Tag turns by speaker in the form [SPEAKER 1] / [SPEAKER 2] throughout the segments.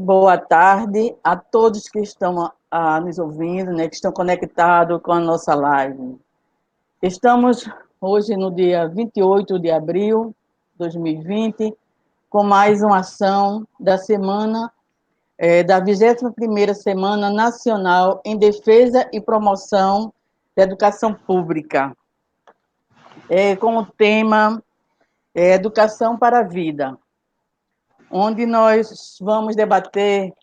[SPEAKER 1] Boa tarde a todos que estão nos ouvindo, né, que estão conectados com a nossa live. Estamos hoje no dia 28 de abril de 2020, com mais uma ação da semana, da 21ª Semana Nacional em Defesa e Promoção da Educação Pública, com o tema Educação para a Vida, onde nós vamos debater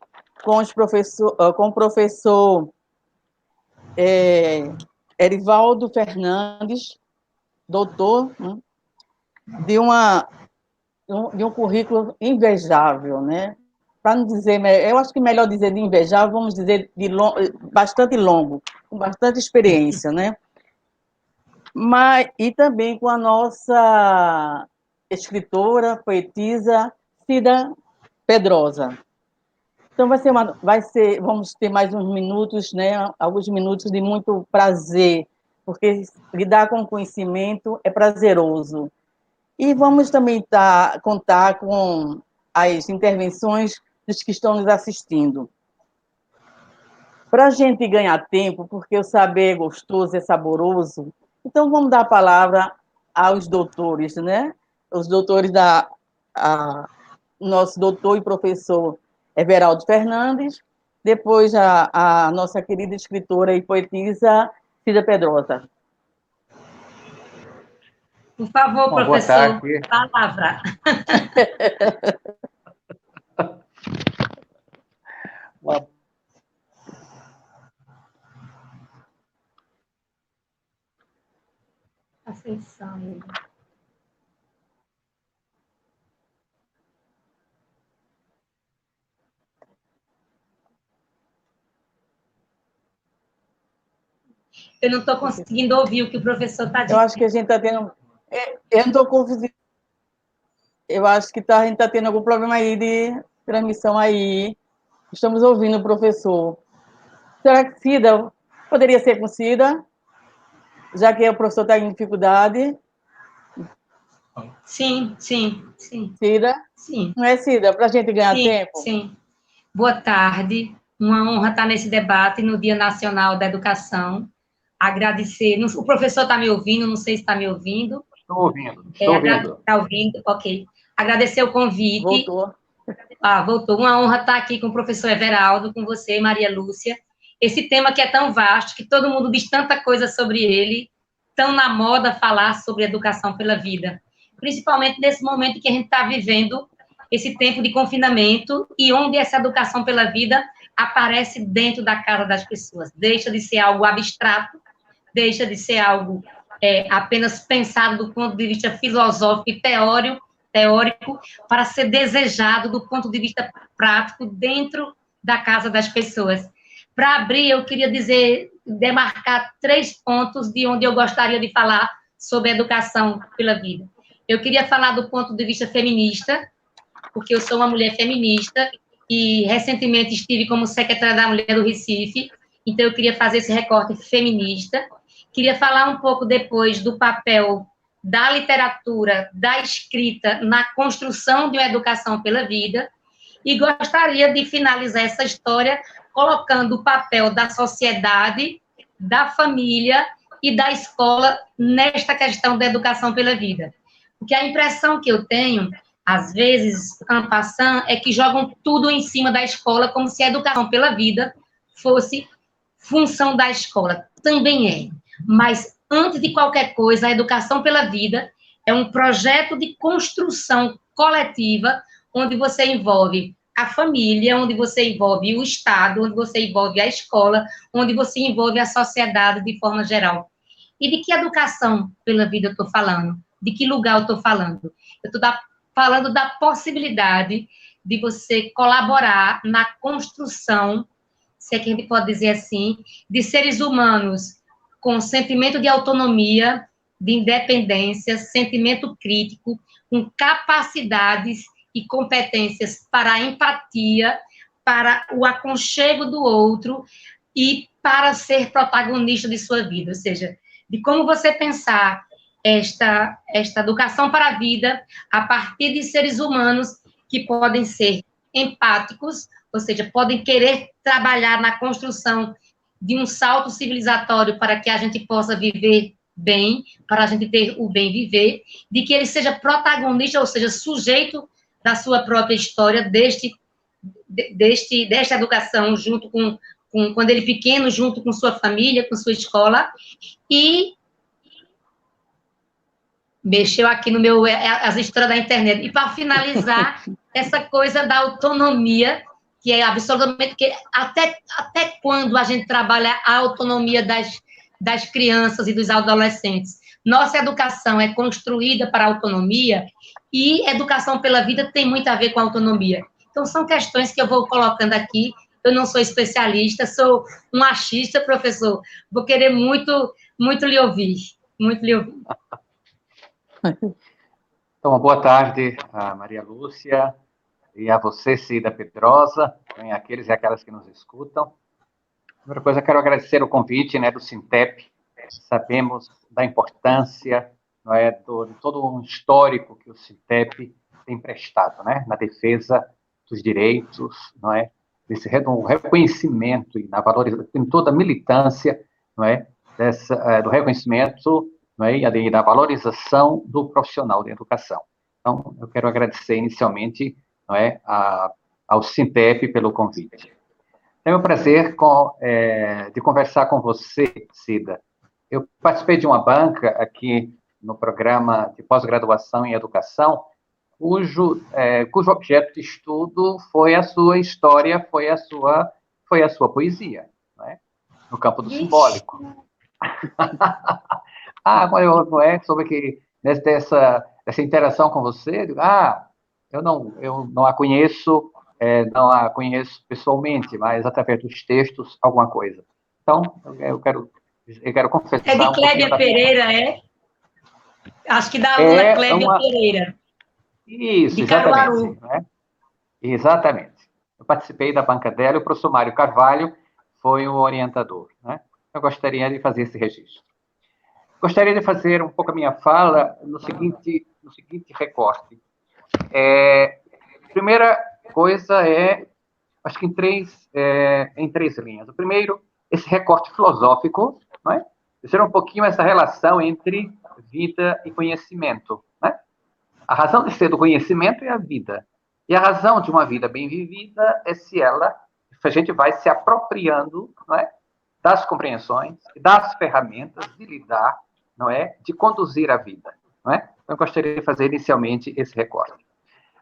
[SPEAKER 1] com o professor Erivaldo Fernandes, doutor, né, de um currículo invejável, né? Para não dizer, eu acho que melhor dizer de invejável, vamos dizer bastante longo, com bastante experiência, né? E também com a nossa escritora, poetisa, Cida Pedrosa. Então, vamos ter mais uns minutos, né? Alguns minutos de muito prazer, porque lidar com conhecimento é prazeroso. E vamos também contar com as intervenções dos que estão nos assistindo. Para a gente ganhar tempo, porque o saber é gostoso, é saboroso, então vamos dar a palavra aos doutores, né? Os doutores nosso doutor e professor Everaldo Fernandes, depois a nossa querida escritora e poetisa Cida Pedrosa.
[SPEAKER 2] Por favor, professor, palavra. Ascensão. Eu não estou conseguindo ouvir o que o professor está dizendo.
[SPEAKER 1] Eu acho que a gente está tendo... Eu não estou conseguindo... Eu acho que a gente está tendo algum problema aí de transmissão aí. Estamos ouvindo o professor. Será que Cida... Poderia ser com Cida, já que o professor está em dificuldade?
[SPEAKER 2] Sim.
[SPEAKER 1] Cida?
[SPEAKER 2] Sim.
[SPEAKER 1] Não é, Cida? Para a gente ganhar tempo?
[SPEAKER 2] Sim. Boa tarde. Uma honra estar nesse debate no Dia Nacional da Educação. Agradecer. O professor está me ouvindo? Não sei se está me ouvindo.
[SPEAKER 3] Estou ouvindo. Está
[SPEAKER 2] ouvindo? Ok. Agradecer o convite.
[SPEAKER 1] Voltou.
[SPEAKER 2] Voltou. Uma honra estar aqui com o professor Everaldo, com você, Maria Lúcia. Esse tema que é tão vasto, que todo mundo diz tanta coisa sobre ele, tão na moda falar sobre educação pela vida. Principalmente nesse momento que a gente está vivendo esse tempo de confinamento e onde essa educação pela vida aparece dentro da casa das pessoas. Deixa de ser algo abstrato, deixa de ser algo apenas pensado do ponto de vista filosófico e teórico, para ser desejado do ponto de vista prático dentro da casa das pessoas. Para abrir, eu queria demarcar 3 pontos de onde eu gostaria de falar sobre educação pela vida. Eu queria falar do ponto de vista feminista, porque eu sou uma mulher feminista e recentemente estive como secretária da Mulher do Recife, então eu queria fazer esse recorte feminista. Queria falar um pouco depois do papel da literatura, da escrita na construção de uma educação pela vida, e gostaria de finalizar essa história colocando o papel da sociedade, da família e da escola nesta questão da educação pela vida. Porque a impressão que eu tenho, às vezes, en passant, é que jogam tudo em cima da escola, como se a educação pela vida fosse função da escola. Também é. Mas, antes de qualquer coisa, a educação pela vida é um projeto de construção coletiva, onde você envolve a família, onde você envolve o Estado, onde você envolve a escola, onde você envolve a sociedade de forma geral. E de que educação pela vida eu estou falando? De que lugar eu estou falando? Eu estou falando da possibilidade de você colaborar na construção, se é que a gente pode dizer assim, de seres humanos com sentimento de autonomia, de independência, sentimento crítico, com capacidades e competências para a empatia, para o aconchego do outro e para ser protagonista de sua vida. Ou seja, de como você pensar esta educação para a vida a partir de seres humanos que podem ser empáticos, ou seja, podem querer trabalhar na construção de um salto civilizatório para que a gente possa viver bem, para a gente ter o bem viver, de que ele seja protagonista, ou seja, sujeito da sua própria história, desta educação, junto com quando ele pequeno, junto com sua família, com sua escola, e mexeu aqui no meu, as histórias da internet. E para finalizar, essa coisa da autonomia, que é absolutamente, que até quando a gente trabalha a autonomia das crianças e dos adolescentes. Nossa educação é construída para a autonomia e educação pela vida tem muito a ver com a autonomia. Então, são questões que eu vou colocando aqui. Eu não sou especialista, sou um achista, professor. Vou querer muito, muito lhe ouvir. Muito lhe ouvir.
[SPEAKER 3] Então, boa tarde a Maria Lúcia e a você, Cida Pedrosa, também aqueles e aquelas que nos escutam. Primeira coisa, quero agradecer o convite, né, do Sintep. Sabemos da importância, não é, de todo um histórico que o Sintep tem prestado, né, na defesa dos direitos, não é, desse reconhecimento e na valorização, em toda a militância, não é, do reconhecimento, não é, e da valorização do profissional da educação. Então, eu quero agradecer inicialmente, não é, ao Sintep pelo convite. Tenho o prazer de conversar com você, Cida. Eu participei de uma banca aqui no programa de pós-graduação em educação, cujo objeto de estudo foi a sua história, foi a sua poesia, não é? No campo do simbólico. Não é sobre que dessa interação com você, eu não a conheço. Não a conheço pessoalmente, mas através dos textos, alguma coisa. Então, eu quero confessar...
[SPEAKER 2] É de Clébia Pereira, é? Acho que da aluna Clébia Pereira.
[SPEAKER 3] Isso,
[SPEAKER 2] de Caruaru.
[SPEAKER 3] Né? Exatamente. Eu participei da banca dela, e o professor Mário Carvalho foi o orientador. Né? Eu gostaria de fazer esse registro. Gostaria de fazer um pouco a minha fala no seguinte recorte. Primeira coisa acho que em três linhas. O primeiro, esse recorte filosófico, não é? Dizer um pouquinho essa relação entre vida e conhecimento, né? A razão de ser do conhecimento é a vida. E a razão de uma vida bem vivida é se a gente vai se apropriando, não é, das compreensões, das ferramentas de lidar, não é, de conduzir a vida, não é? Então, eu gostaria de fazer inicialmente esse recorte.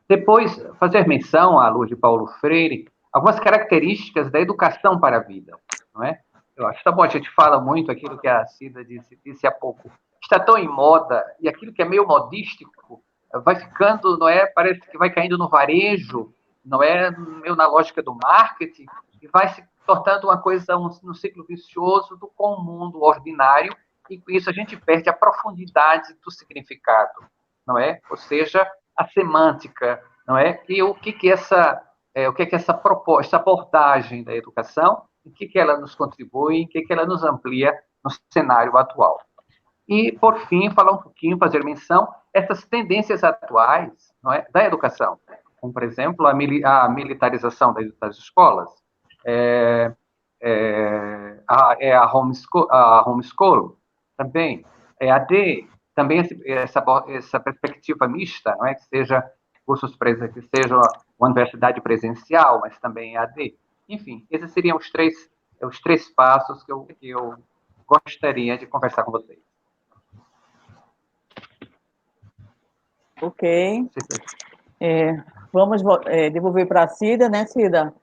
[SPEAKER 3] Depois, fazer menção, à luz de Paulo Freire, algumas características da educação para a vida, não é? Eu acho que tá bom, a gente fala muito aquilo que a Cida disse há pouco. Está tão em moda, e aquilo que é meio modístico vai ficando, não é? Parece que vai caindo no varejo, não é? Meio na lógica do marketing, e vai se tornando uma coisa, um ciclo vicioso do comum, do ordinário, e com isso a gente perde a profundidade do significado, não é? Ou seja, a semântica, não é? E o que essa proposta, essa abordagem da educação, o que ela nos contribui, o que ela nos amplia no cenário atual. E, por fim, falar um pouquinho, fazer menção essas tendências atuais, não é, da educação, como, por exemplo, a militarização das escolas, a homeschool, também, EAD, também essa perspectiva mista, não é, que seja cursos que seja uma universidade presencial, mas também EAD. Enfim, esses seriam os três passos que eu gostaria de conversar com vocês.
[SPEAKER 1] Ok. Vamos devolver para a Cida, né, Cida?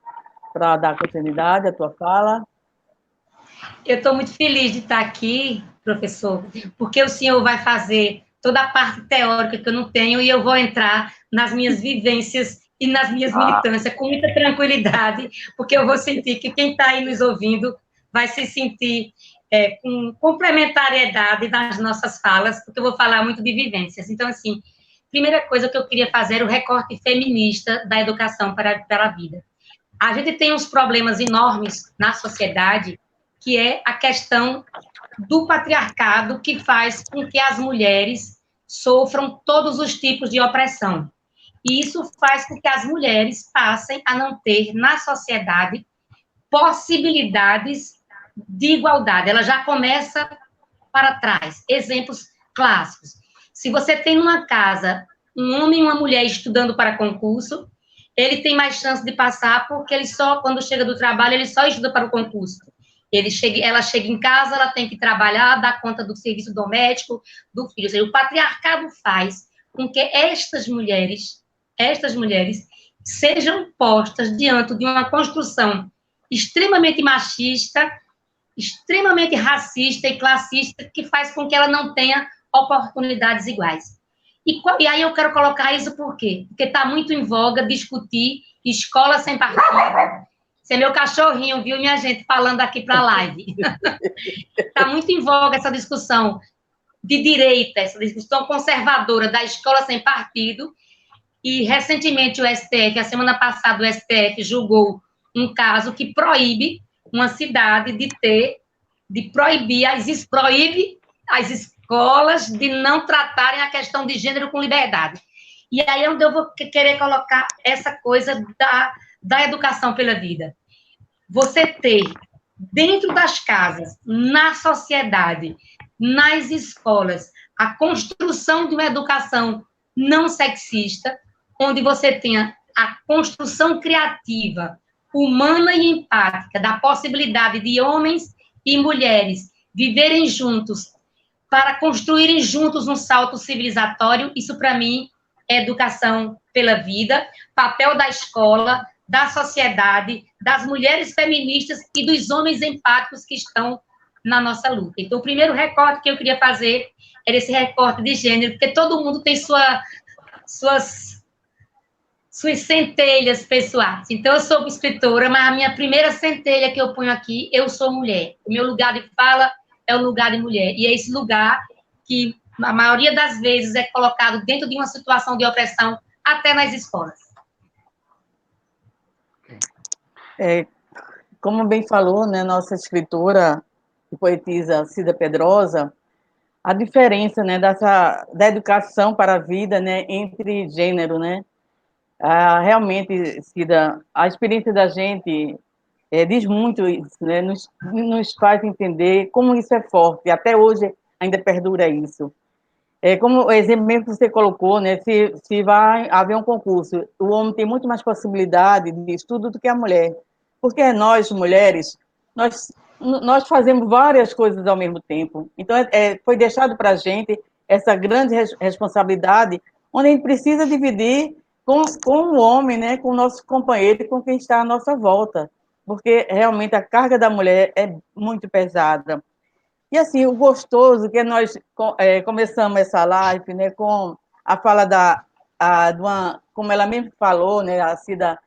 [SPEAKER 1] Para dar continuidade à tua fala.
[SPEAKER 2] Eu estou muito feliz de estar aqui, professor, porque o senhor vai fazer toda a parte teórica que eu não tenho e eu vou entrar nas minhas vivências e nas minhas militâncias com muita tranquilidade, porque eu vou sentir que quem está aí nos ouvindo vai se sentir com complementariedade nas nossas falas, porque eu vou falar muito de vivências. Então, assim, primeira coisa que eu queria fazer era o recorte feminista da educação para a vida. A gente tem uns problemas enormes na sociedade, que é a questão do patriarcado, que faz com que as mulheres sofram todos os tipos de opressão. E isso faz com que as mulheres passem a não ter, na sociedade, possibilidades de igualdade. Ela já começa para trás. Exemplos clássicos. Se você tem numa casa um homem e uma mulher estudando para concurso, ele tem mais chance de passar porque ele só, quando chega do trabalho, ele só estuda para o concurso. Ela chega em casa, ela tem que trabalhar, dar conta do serviço doméstico, do filho. Ou seja, o patriarcado faz com que estas mulheres sejam postas diante de uma construção extremamente machista, extremamente racista e classista, que faz com que ela não tenha oportunidades iguais. E aí eu quero colocar isso por quê? Porque está muito em voga discutir escola sem partido. Esse é meu cachorrinho, viu, minha gente, falando aqui para a live. Está muito em voga essa discussão de direita, essa discussão conservadora da escola sem partido. E, recentemente, o STF, a semana passada, o STF julgou um caso que proíbe uma cidade proíbe as escolas de não tratarem a questão de gênero com liberdade. E aí é onde eu vou querer colocar essa coisa da educação pela vida. Você ter, dentro das casas, na sociedade, nas escolas, a construção de uma educação não sexista, onde você tenha a construção criativa, humana e empática, da possibilidade de homens e mulheres viverem juntos para construírem juntos um salto civilizatório. Isso, para mim, é educação pela vida, papel da escola, da sociedade, das mulheres feministas e dos homens empáticos que estão na nossa luta. Então, o primeiro recorte que eu queria fazer era esse recorte de gênero, porque todo mundo tem suas centelhas pessoais. Então, eu sou escritora, mas a minha primeira centelha que eu ponho aqui, eu sou mulher. O meu lugar de fala é o lugar de mulher. E é esse lugar que, a maioria das vezes, é colocado dentro de uma situação de opressão, até nas escolas.
[SPEAKER 1] Como bem falou, né, nossa escritora e poetisa Cida Pedrosa, a diferença, né, da educação para a vida, né, entre gênero, né? Realmente, Cida, a experiência da gente diz muito isso, né? Nos faz entender como isso é forte, até hoje ainda perdura isso. Como o exemplo mesmo que você colocou, né? Se vai haver um concurso, o homem tem muito mais possibilidade de estudo do que a mulher, porque nós, mulheres, nós fazemos várias coisas ao mesmo tempo. Então, foi deixado para a gente essa grande responsabilidade, onde a gente precisa dividir com o homem, né? Com o nosso companheiro e com quem está à nossa volta, porque realmente a carga da mulher é muito pesada. E assim, o gostoso que nós começamos essa live, né, com a fala de uma, como ela mesmo falou, né, a Cida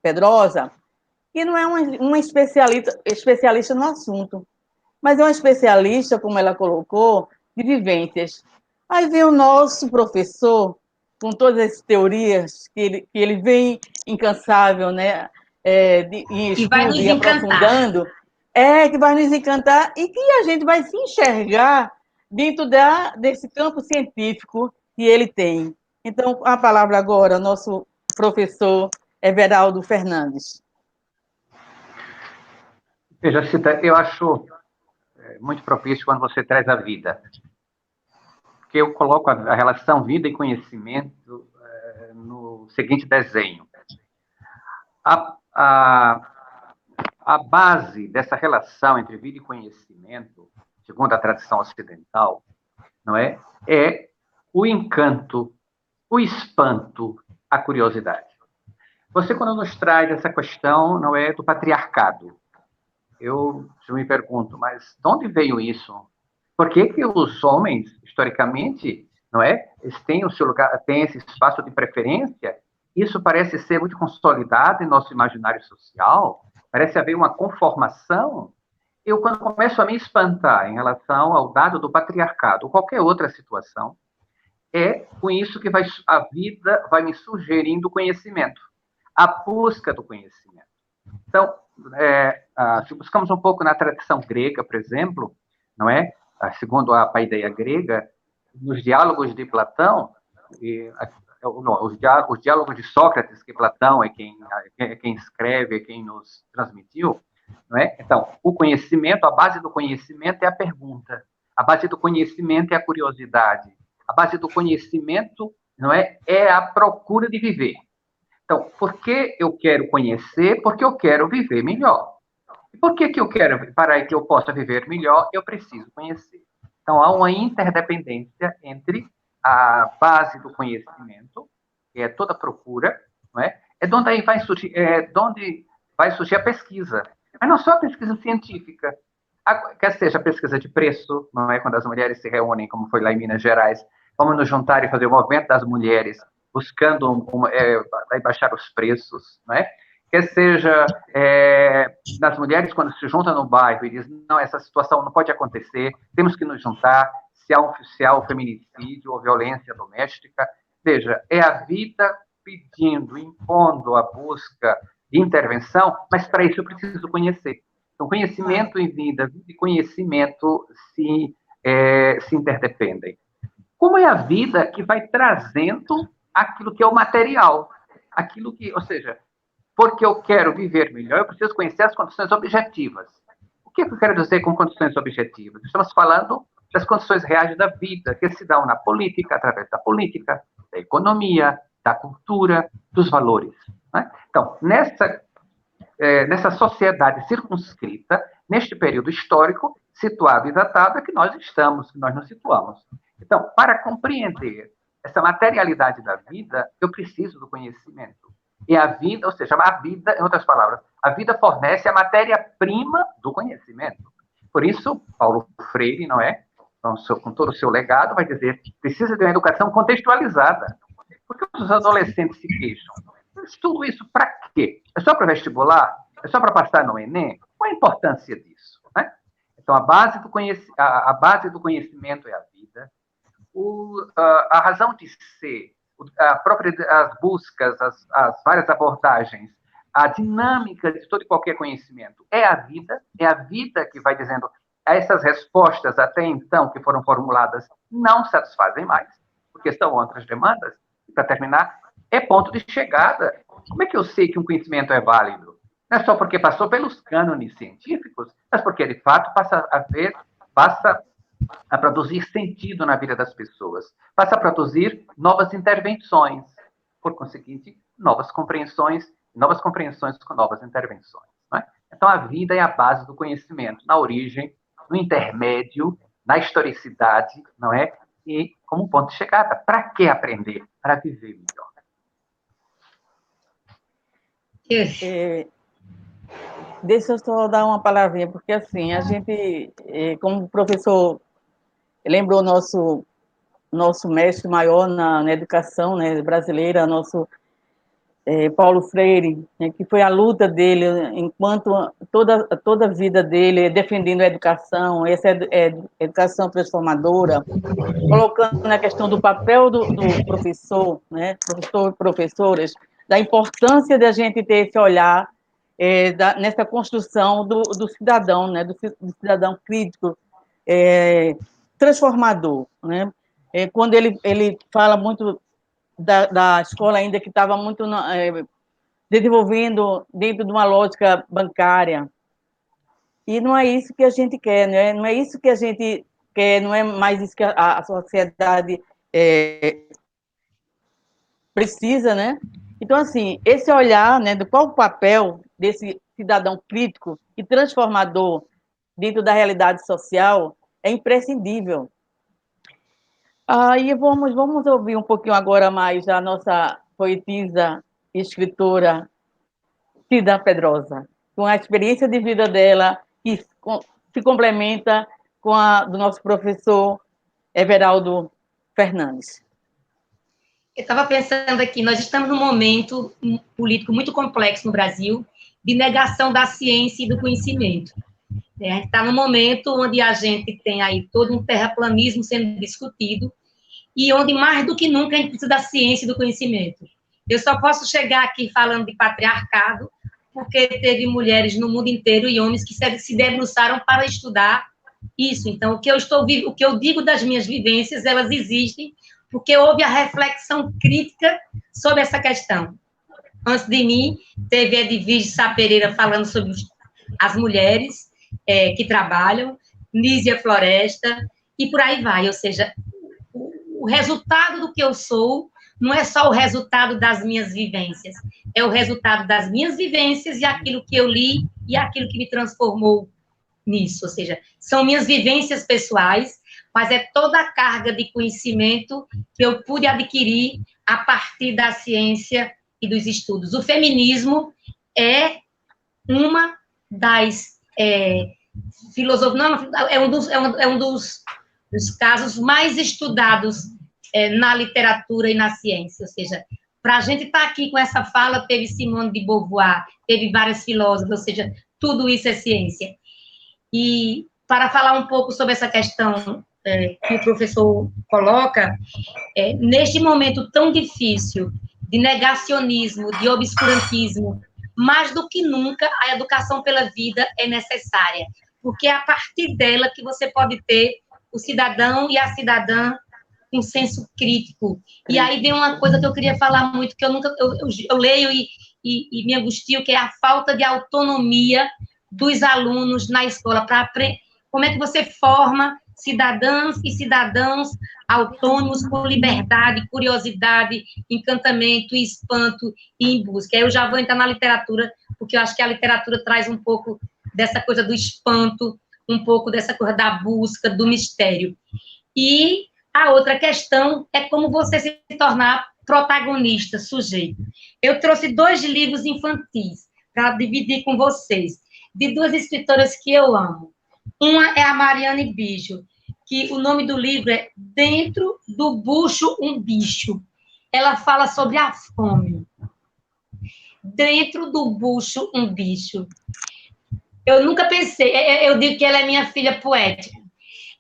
[SPEAKER 1] Pedrosa, que não é uma especialista no assunto, mas é uma especialista, como ela colocou, de vivências. Aí vem o nosso professor, com todas as teorias que ele vem incansável, né, em estudo e aprofundando, que vai nos encantar e que a gente vai se enxergar dentro desse campo científico que ele tem. Então, a palavra agora, nosso professor Everaldo Fernandes.
[SPEAKER 3] Veja, Cida, eu acho muito propício quando você traz a vida, porque eu coloco a relação vida e conhecimento no seguinte desenho. A base dessa relação entre vida e conhecimento, segundo a tradição ocidental, não é o encanto, o espanto, a curiosidade. Você, quando nos traz essa questão, não é, do patriarcado, eu me pergunto, mas de onde veio isso? Por que os homens, historicamente, não é, eles têm o seu lugar, têm esse espaço de preferência? Isso parece ser muito consolidado em nosso imaginário social, parece haver uma conformação. Eu, quando começo a me espantar em relação ao dado do patriarcado ou qualquer outra situação, é com isso que a vida vai me sugerindo conhecimento, a busca do conhecimento. Então, se buscamos um pouco na tradição grega, por exemplo, não é? Segundo a paideia grega, nos diálogos de Platão, os diálogos de Sócrates, que Platão é quem escreve, é quem nos transmitiu, não é? Então, o conhecimento, a base do conhecimento é a pergunta, a base do conhecimento é a curiosidade, a base do conhecimento, não é a procura de viver. Então, por que eu quero conhecer? Porque eu quero viver melhor. E por que eu quero, para que eu possa viver melhor, eu preciso conhecer. Então, há uma interdependência entre a base do conhecimento, que é toda a procura, não é? É de onde aí vai surgir, a pesquisa. Mas não só a pesquisa científica, quer seja a pesquisa de preço, não é? Quando as mulheres se reúnem, como foi lá em Minas Gerais, vamos nos juntar e fazer o movimento das mulheres, buscando baixar os preços, não é? Quer seja das mulheres quando se juntam no bairro e dizem, não, essa situação não pode acontecer, temos que nos juntar, se há um feminicídio ou violência doméstica. Veja, é a vida pedindo, impondo a busca de intervenção, mas para isso eu preciso conhecer. Então, conhecimento e vida e conhecimento se interdependem. Como é a vida que vai trazendo aquilo que é o material, aquilo que, ou seja, porque eu quero viver melhor, eu preciso conhecer as condições objetivas. O que eu quero dizer com condições objetivas? Estamos falando das condições reais da vida, que se dão na política, através da política, da economia, da cultura, dos valores. Né? Então, nessa sociedade circunscrita, neste período histórico, situado e datado, é que nós nos situamos. Então, para compreender essa materialidade da vida, eu preciso do conhecimento. E a vida, ou seja, a vida, em outras palavras, a vida fornece a matéria-prima do conhecimento. Por isso, Paulo Freire, não é? Com todo o seu legado, vai dizer que precisa de uma educação contextualizada. Porque os adolescentes se queixam. Tudo isso para quê? É só para vestibular? É só para passar no Enem? Qual a importância disso? Né? Então, a base do conhecimento é a vida. A razão de ser, as buscas, as várias abordagens, a dinâmica de todo e qualquer conhecimento é a vida que vai dizendo essas respostas até então que foram formuladas não satisfazem mais, porque são outras demandas. E, para terminar, é ponto de chegada. Como é que eu sei que um conhecimento é válido? Não é só porque passou pelos cânones científicos, mas porque, de fato, passa a produzir sentido na vida das pessoas, passa a produzir novas intervenções, por conseguinte, novas compreensões com novas intervenções. Não é? Então, a vida é a base do conhecimento, na origem, no intermédio, na historicidade, não é? E como ponto de chegada. Para que aprender? Para viver melhor.
[SPEAKER 1] Deixa eu só dar uma palavrinha, porque assim, a gente, como o professor lembrou nosso mestre maior na educação, né, brasileira, nosso Paulo Freire, né, que foi a luta dele, enquanto toda a vida dele defendendo a educação, essa educação transformadora, colocando na questão do papel do professor, né, professor e professoras, da importância de a gente ter esse olhar nessa construção do cidadão, né, do cidadão crítico, transformador, né? Quando ele fala muito da escola ainda que estava muito desenvolvendo dentro de uma lógica bancária, e não é isso que a gente quer, né? Não é isso que a gente quer, não é mais isso que a sociedade precisa, né? Então, assim, esse olhar, né, do qual o papel desse cidadão crítico e transformador dentro da realidade social é imprescindível. E vamos ouvir um pouquinho agora mais da nossa poetisa e escritora Cida Pedrosa, com a experiência de vida dela, que se complementa com a do nosso professor Everaldo Fernandes.
[SPEAKER 2] Eu estava pensando aqui, nós estamos num momento político muito complexo no Brasil, de negação da ciência e do conhecimento. A gente está num momento onde a gente tem aí todo um terraplanismo sendo discutido e onde, mais do que nunca, a gente precisa da ciência e do conhecimento. Eu só posso chegar aqui falando de patriarcado porque teve mulheres no mundo inteiro e homens que se debruçaram para estudar isso. Então, o que eu digo das minhas vivências, elas existem porque houve a reflexão crítica sobre essa questão. Antes de mim, teve Edvige Sá Pereira falando sobre as mulheres que trabalham, Nízia Floresta, e por aí vai. Ou seja, o resultado do que eu sou não é só o resultado das minhas vivências, é o resultado das minhas vivências e aquilo que eu li e aquilo que me transformou nisso. Ou seja, são minhas vivências pessoais, mas é toda a carga de conhecimento que eu pude adquirir a partir da ciência e dos estudos. O feminismo é uma das filosofias, não, é um dos casos mais estudados na literatura e na ciência. Ou seja, para a gente estar aqui com essa fala, teve Simone de Beauvoir, teve várias filósofas, ou seja, tudo isso é ciência. E para falar um pouco sobre essa questão que o professor coloca, neste momento tão difícil de negacionismo, de obscurantismo, mais do que nunca, a educação pela vida é necessária, porque é a partir dela que você pode ter o cidadão e a cidadã com senso crítico. E aí vem uma coisa que eu queria falar muito, que eu leio e me angustio, que é a falta de autonomia dos alunos na escola, para aprender como é que você forma cidadãs e cidadãos autônomos com liberdade, curiosidade, encantamento, espanto e em busca. Aí eu já vou entrar na literatura, porque eu acho que a literatura traz um pouco dessa coisa do espanto, um pouco dessa coisa da busca, do mistério. E a outra questão é como você se tornar protagonista, sujeito. Eu trouxe 2 livros infantis para dividir com vocês, de 2 escritoras que eu amo. Uma é a Mariane Bijo, que o nome do livro é Dentro do Bucho, um Bicho. Ela fala sobre a fome. Dentro do bucho, um bicho. Eu nunca pensei, eu digo que ela é minha filha poética,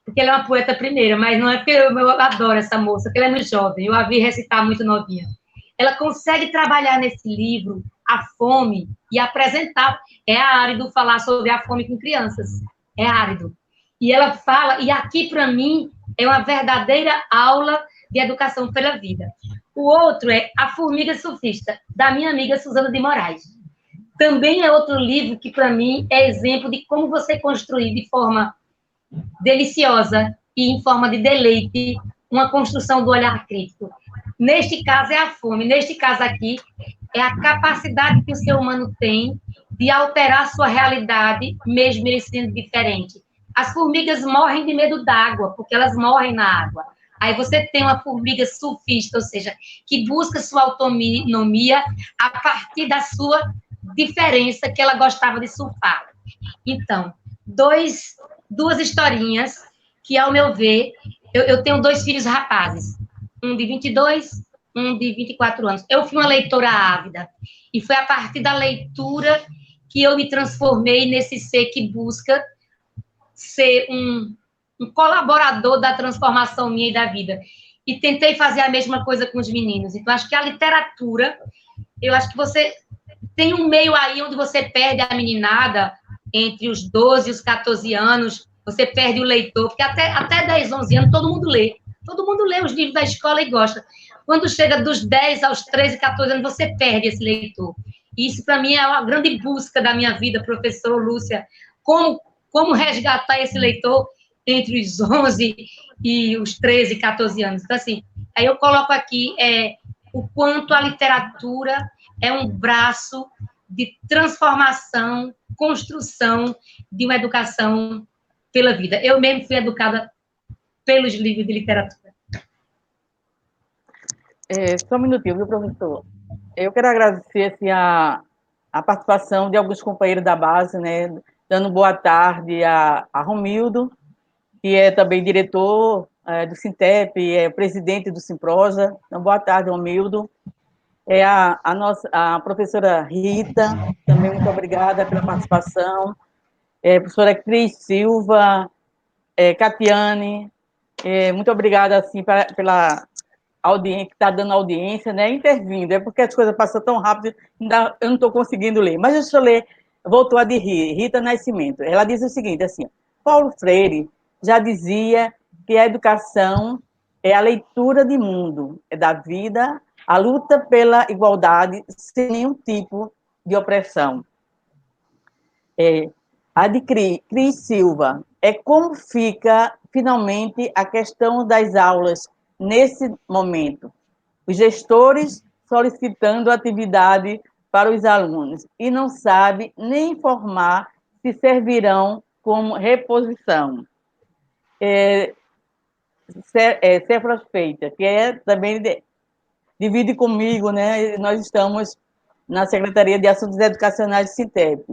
[SPEAKER 2] porque ela é uma poeta primeira, mas não é porque eu adoro essa moça, porque ela é muito jovem, eu a vi recitar muito novinha. Ela consegue trabalhar nesse livro a fome e apresentar. É árido falar sobre a fome com crianças, é árido. E ela fala, e aqui para mim é uma verdadeira aula de educação pela vida. O outro é A Formiga Surfista, da minha amiga Suzana de Moraes. Também é outro livro que, para mim, é exemplo de como você construir de forma deliciosa e em forma de deleite uma construção do olhar crítico. Neste caso é a fome, neste caso aqui é a capacidade que o ser humano tem de alterar sua realidade, mesmo ele sendo diferente. As formigas morrem de medo d'água, porque elas morrem na água. Aí você tem uma formiga surfista, ou seja, que busca sua autonomia a partir da sua diferença, que ela gostava de surfar. Então, duas historinhas que, ao meu ver, eu tenho 2 filhos rapazes, um de 22, um de 24 anos. Eu fui uma leitora ávida, e foi a partir da leitura que eu me transformei nesse ser que busca ser um colaborador da transformação minha e da vida. E tentei fazer a mesma coisa com os meninos. Então, acho que a literatura, eu acho que você tem um meio aí onde você perde a meninada entre os 12 e os 14 anos, você perde o leitor, porque até 10, 11 anos todo mundo lê. Todo mundo lê os livros da escola e gosta. Quando chega dos 10 aos 13, 14 anos, você perde esse leitor. E isso, para mim, é uma grande busca da minha vida, professor Lúcia, como resgatar esse leitor entre os 11 e os 13, 14 anos. Então, assim, aí eu coloco aqui o quanto a literatura é um braço de transformação, construção de uma educação pela vida. Eu mesmo fui educada pelos livros de literatura.
[SPEAKER 1] Só um minutinho, viu, professor? Eu quero agradecer assim, a participação de alguns companheiros da base, né, dando boa tarde a Romildo, que é também diretor do Sintep, é presidente do Simprosa. Então, boa tarde, Romildo. A professora Rita, também muito obrigada pela participação. Professora Cris Silva, Catiane, muito obrigada assim, pela audiência, que está dando audiência, né, intervindo. É porque as coisas passam tão rápido, eu não estou conseguindo ler. Mas deixa eu ler, voltou a de Rita Nascimento. Ela diz o seguinte, assim, Paulo Freire já dizia que a educação é a leitura de mundo, é da vida, a luta pela igualdade sem nenhum tipo de opressão. A de Cris Silva, é como fica, finalmente, a questão das aulas nesse momento. Os gestores solicitando atividade para os alunos e não sabe nem informar se servirão como reposição. Cefras Feita, que também divide comigo, né? Nós estamos na Secretaria de Assuntos Educacionais de Sintep.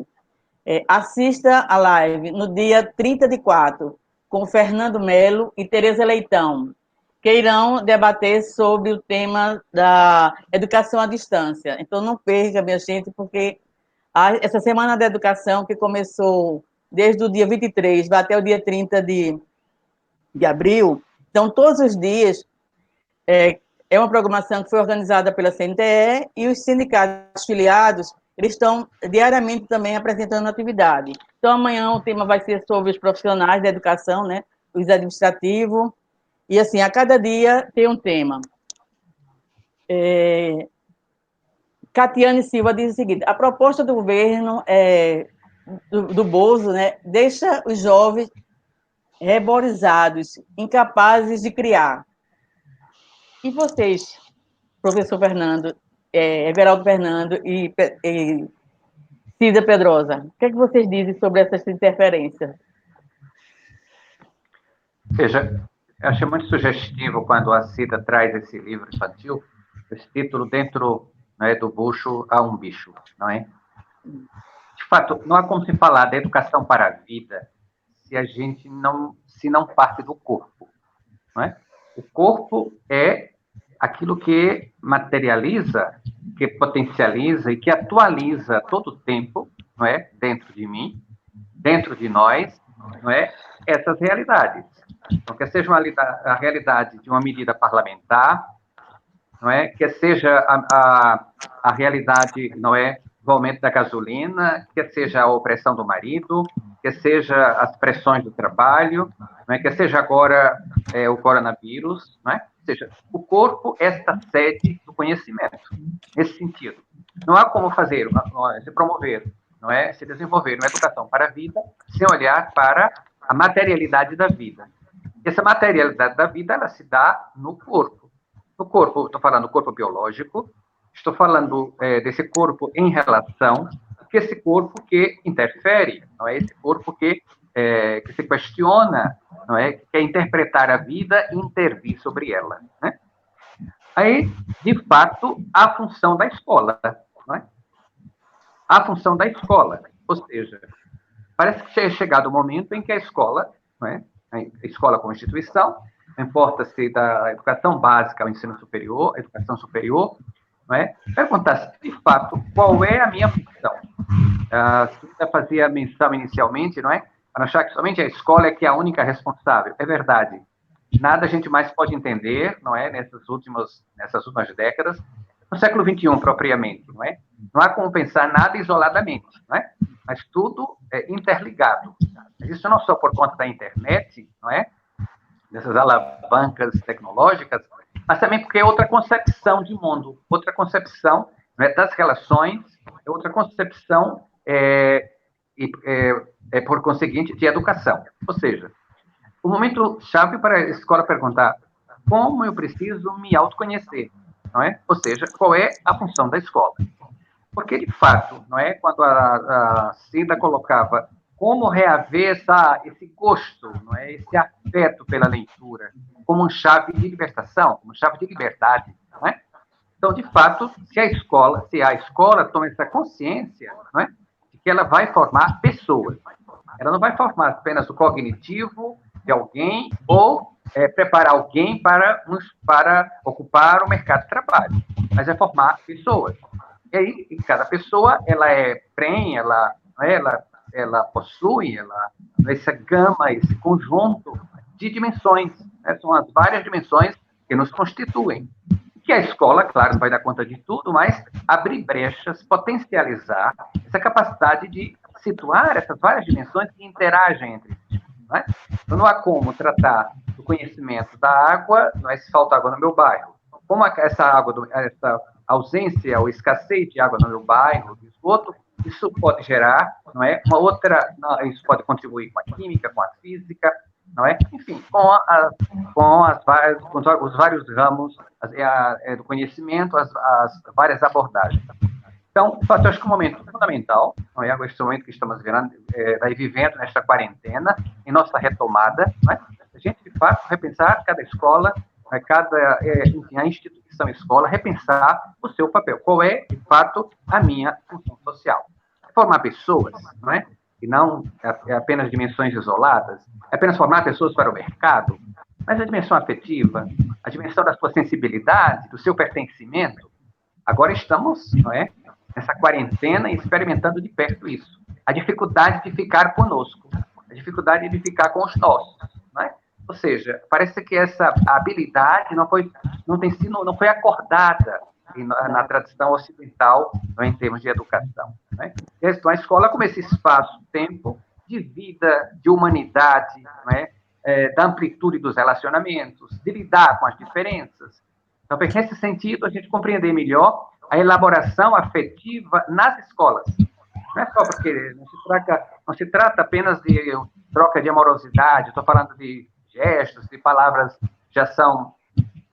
[SPEAKER 1] Assista a live no dia 30/4, com Fernando Melo e Tereza Leitão, que irão debater sobre o tema da educação à distância. Então, não perca, minha gente, porque essa Semana da Educação, que começou desde o dia 23, vai até o dia 30 de abril, então, todos os dias, é uma programação que foi organizada pela CNTE e os sindicatos filiados, eles estão diariamente também apresentando atividade. Então, amanhã o tema vai ser sobre os profissionais da educação, né, os administrativos, e assim, a cada dia tem um tema. Catiane Silva diz o seguinte: a proposta do governo do Bozo, né, deixa os jovens reborizados, incapazes de criar. E vocês, professor Fernando, Everaldo Fernando e Cida Pedrosa, o que é que vocês dizem sobre essas interferências?
[SPEAKER 3] Veja, eu achei muito sugestivo quando a Cida traz esse livro infantil, esse título Dentro, né, do bucho há um bicho, não é? De fato, não há como se falar da educação para a vida se a gente não parte do corpo, não é? O corpo é aquilo que materializa, que potencializa e que atualiza todo o tempo, não é? Dentro de mim, dentro de nós, não é? Essas realidades. Então, quer seja a realidade de uma medida parlamentar, não é? Quer seja a realidade, não é, do aumento da gasolina, quer seja a opressão do marido, quer seja as pressões do trabalho, não é? Quer seja agora o coronavírus, não é? Ou seja, o corpo é esta sede do conhecimento, nesse sentido. Não há como fazer, se promover, não é? Se desenvolver uma educação para a vida sem olhar para a materialidade da vida. Essa materialidade da vida, ela se dá no corpo. No corpo, estou falando do corpo biológico, estou falando desse corpo em relação, que esse corpo que interfere, não é? Esse corpo que se questiona, não é? Que quer interpretar a vida e intervir sobre ela, né? Aí, de fato, a função da escola, não é? A função da escola, ou seja, parece que é chegado o momento em que a escola, não é? A escola como instituição, não importa se da educação básica ao ensino superior, educação superior, não é? Perguntar-se, de fato, qual é a minha função. Você fazia menção inicialmente, não é? Para achar que somente a escola é que é a única responsável. É verdade. Nada a gente mais pode entender, não é? Nessas últimas décadas, no século XXI, propriamente, não é? Não há como pensar nada isoladamente, não é? Mas tudo é interligado. Isso não só por conta da internet, não é? Dessas alavancas tecnológicas, mas também porque é outra concepção de mundo, outra concepção, não é, das relações, é outra concepção, por conseguinte, de educação. Ou seja, o momento chave para a escola perguntar como eu preciso me autoconhecer, não é? Ou seja, qual é a função da escola. Porque, de fato, não é, quando a Cida colocava como reaver esse gosto, não é, esse afeto pela leitura, como uma chave de libertação, como chave de liberdade, não é? Então, de fato, se a escola toma essa consciência, não é, de que ela vai formar pessoas, ela não vai formar apenas o cognitivo de alguém ou preparar alguém para ocupar o mercado de trabalho, mas é formar pessoas. E aí, cada pessoa, ela é prenhe, ela possui essa gama, esse conjunto de dimensões, né? São as várias dimensões que nos constituem. Que a escola, claro, não vai dar conta de tudo, mas abrir brechas, potencializar essa capacidade de situar essas várias dimensões que interagem entre si. Não é? Então, não há como tratar do conhecimento da água, não é, se falta água no meu bairro. Como essa ausência ou escassez de água no meu bairro, de esgoto, isso pode gerar, não é, isso pode contribuir com a química, com a física, não é? Enfim, com os vários ramos do conhecimento, as várias abordagens. Então, eu acho que é um momento fundamental, não é? Este momento que estamos vivendo nesta quarentena, em nossa retomada, não é? A gente, de fato, repensar cada escola, enfim, a instituição escola, repensar o seu papel. Qual é, de fato, a minha função social? Formar pessoas, não é? E não apenas dimensões isoladas, apenas formar pessoas para o mercado, mas a dimensão afetiva, a dimensão da sua sensibilidade, do seu pertencimento. Agora estamos, não é, nessa quarentena e experimentando de perto isso. A dificuldade de ficar conosco, a dificuldade de ficar com os nossos, não é? Ou seja, parece que essa habilidade não foi acordada na tradição ocidental, não é, em termos de educação. Né? Então, a escola como esse espaço-tempo de vida, de humanidade, não é? Da amplitude dos relacionamentos, de lidar com as diferenças. Então, nesse sentido, a gente compreender melhor a elaboração afetiva nas escolas. Não é só porque não se trata apenas de troca de amorosidade, estou falando de gestos, de palavras que já são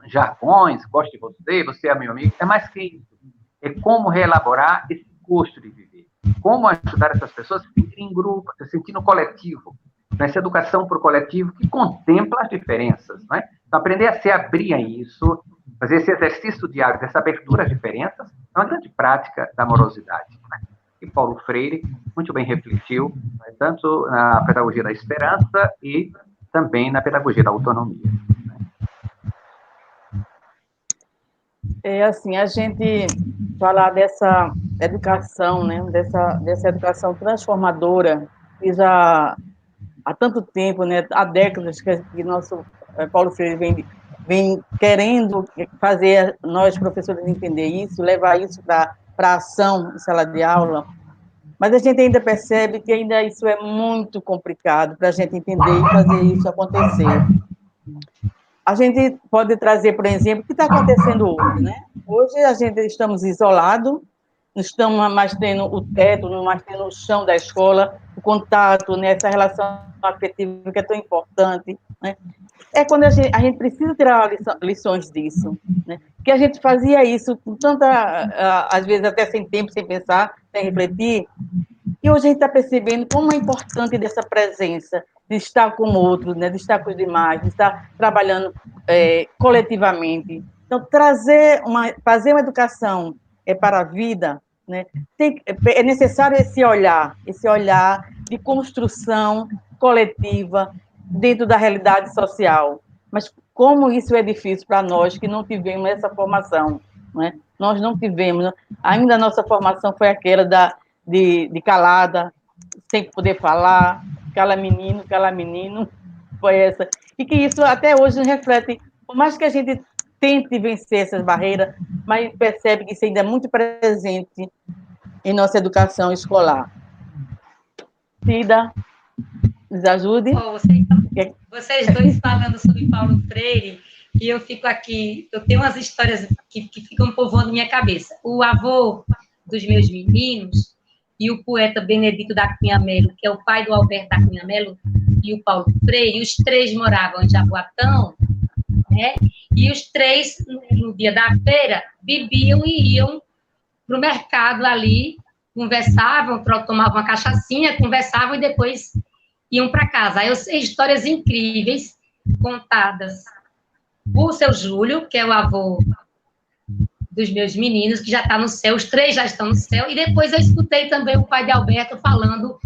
[SPEAKER 3] jargões, gosto de você, você é meu amigo, é mais que isso. É como reelaborar esse gosto de viver. Como ajudar essas pessoas a se sentirem em grupo, a se sentir no coletivo. Essa educação para o coletivo que contempla as diferenças. Não é? Então, aprender a se abrir a isso, fazer esse exercício diário dessa abertura às diferenças, é uma grande prática da amorosidade. Né? E Paulo Freire muito bem refletiu, né, tanto na pedagogia da esperança e também na pedagogia da autonomia.
[SPEAKER 1] É assim, a gente falar dessa educação, né, dessa educação transformadora, que já há tanto tempo, né, há décadas que nosso Paulo Freire vem querendo fazer nós, professores, entender isso, levar isso para a ação em sala de aula, mas a gente ainda percebe que ainda isso é muito complicado para a gente entender e fazer isso acontecer. A gente pode trazer, por exemplo, o que está acontecendo hoje, né? Hoje estamos isolados, não estamos mais tendo o teto, não mais tendo o chão da escola, o contato, né? Essa relação afetiva que é tão importante, né? É quando a gente precisa tirar lições disso, né? Porque a gente fazia isso com tanta, às vezes até sem tempo, sem pensar, sem refletir, e hoje a gente está percebendo como é importante dessa presença, de estar com o outro, né, de estar com os demais, de estar trabalhando coletivamente. Então, fazer uma educação para a vida, né, é necessário esse olhar de construção coletiva dentro da realidade social. Mas como isso é difícil para nós que não tivemos essa formação, né? Nós não tivemos, ainda a nossa formação foi aquela de calada, sem poder falar, cala menino, foi essa. E que isso até hoje reflete, por mais que a gente tente vencer essas barreiras, mas percebe que isso ainda é muito presente em nossa educação escolar. Cida, nos ajude.
[SPEAKER 2] Vocês dois falando sobre Paulo Freire, e eu fico aqui, eu tenho umas histórias que ficam povoando minha cabeça. O avô dos meus meninos e o poeta Benedito da Cunha Melo, que é o pai do Alberto da Cunha Melo, e o Paulo Freire, os três moravam em Jaboatão, né? E os três, no dia da feira, bebiam e iam para o mercado ali, conversavam, tomavam uma cachaçinha, conversavam e depois iam para casa. Aí eu sei histórias incríveis contadas por seu Júlio, que é o avô dos meus meninos, que já está no céu, os três já estão no céu, e depois eu escutei também o pai de Alberto falando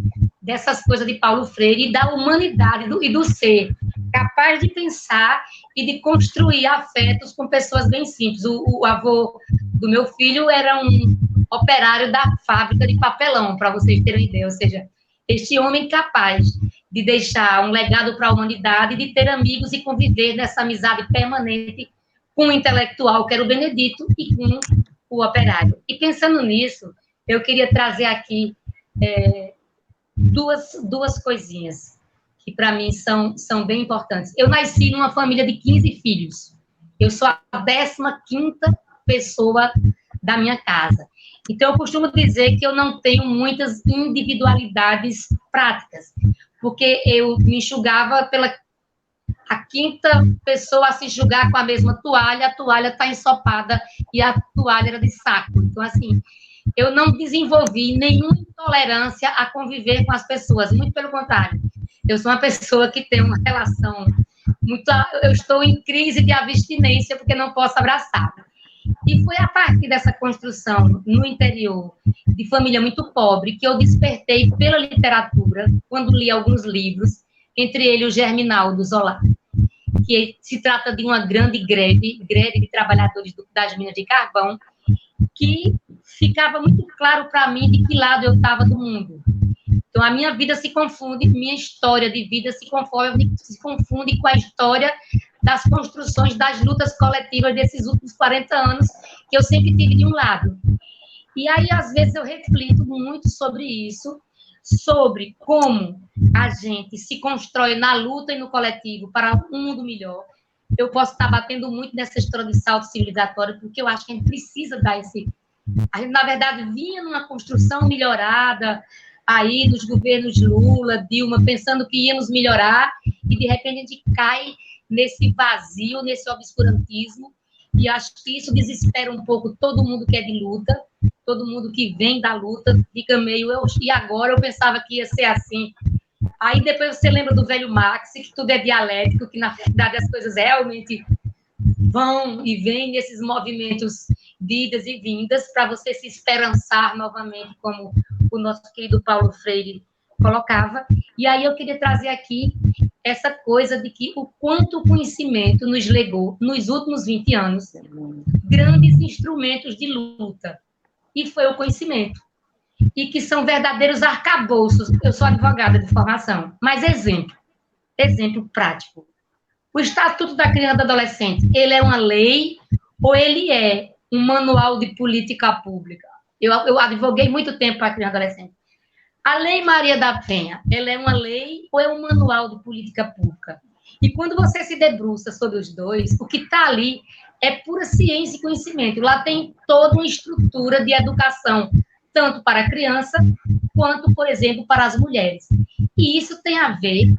[SPEAKER 2] dessas coisas de Paulo Freire e da humanidade e do ser, capaz de pensar e de construir afetos com pessoas bem simples. O avô do meu filho era um operário da fábrica de papelão, para vocês terem ideia, ou seja, este homem capaz de deixar um legado para a humanidade, de ter amigos e conviver nessa amizade permanente com o intelectual, que era o Benedito, e com o operário. E pensando nisso, eu queria trazer aqui duas coisinhas que para mim são bem importantes. Eu nasci numa família de 15 filhos. Eu sou a 15ª pessoa da minha casa. Então, eu costumo dizer que eu não tenho muitas individualidades práticas, porque eu me enxugava pela a 5ª pessoa a se enxugar com a mesma toalha, a toalha está ensopada e a toalha era de saco. Então, assim, eu não desenvolvi nenhuma intolerância a conviver com as pessoas, muito pelo contrário. Eu sou uma pessoa que tem uma relação muito... Eu estou em crise de abstinência porque não posso abraçar. E foi a partir dessa construção no interior, de família muito pobre, que eu despertei pela literatura, quando li alguns livros, entre eles o Germinal, do Zola, que se trata de uma grande greve de trabalhadores das minas de carvão, que ficava muito claro para mim de que lado eu estava do mundo. Então, a minha vida se confunde, minha história de vida se confunde com a história das construções, das lutas coletivas desses últimos 40 anos, que eu sempre tive de um lado. E aí, às vezes, eu reflito muito sobre isso, sobre como a gente se constrói na luta e no coletivo para um mundo melhor. Eu posso estar batendo muito nessa história de salto civilizatório, porque eu acho que a gente precisa dar esse... A gente, na verdade, vinha numa construção melhorada, aí nos governos Lula, Dilma, pensando que íamos melhorar, e de repente a gente cai nesse vazio, nesse obscurantismo, e acho que isso desespera um pouco todo mundo que é de luta, todo mundo que vem da luta, fica meio... E agora eu pensava que ia ser assim. Aí depois você lembra do velho Marx, que tudo é dialético, que na verdade as coisas realmente vão e vêm nesses movimentos de idas e vindas, para você se esperançar novamente, como o nosso querido Paulo Freire colocava. E aí eu queria trazer aqui essa coisa de que o quanto o conhecimento nos legou, nos últimos 20 anos, grandes instrumentos de luta. E foi o conhecimento. E que são verdadeiros arcabouços. Eu sou advogada de formação, mas exemplo prático. O Estatuto da Criança e do Adolescente, ele é uma lei ou ele é um manual de política pública? Eu advoguei muito tempo para a criança e adolescente. A Lei Maria da Penha, ela é uma lei ou é um manual de política pública? E quando você se debruça sobre os dois, o que está ali é pura ciência e conhecimento. Lá tem toda uma estrutura de educação, tanto para a criança, quanto, por exemplo, para as mulheres. E isso tem a ver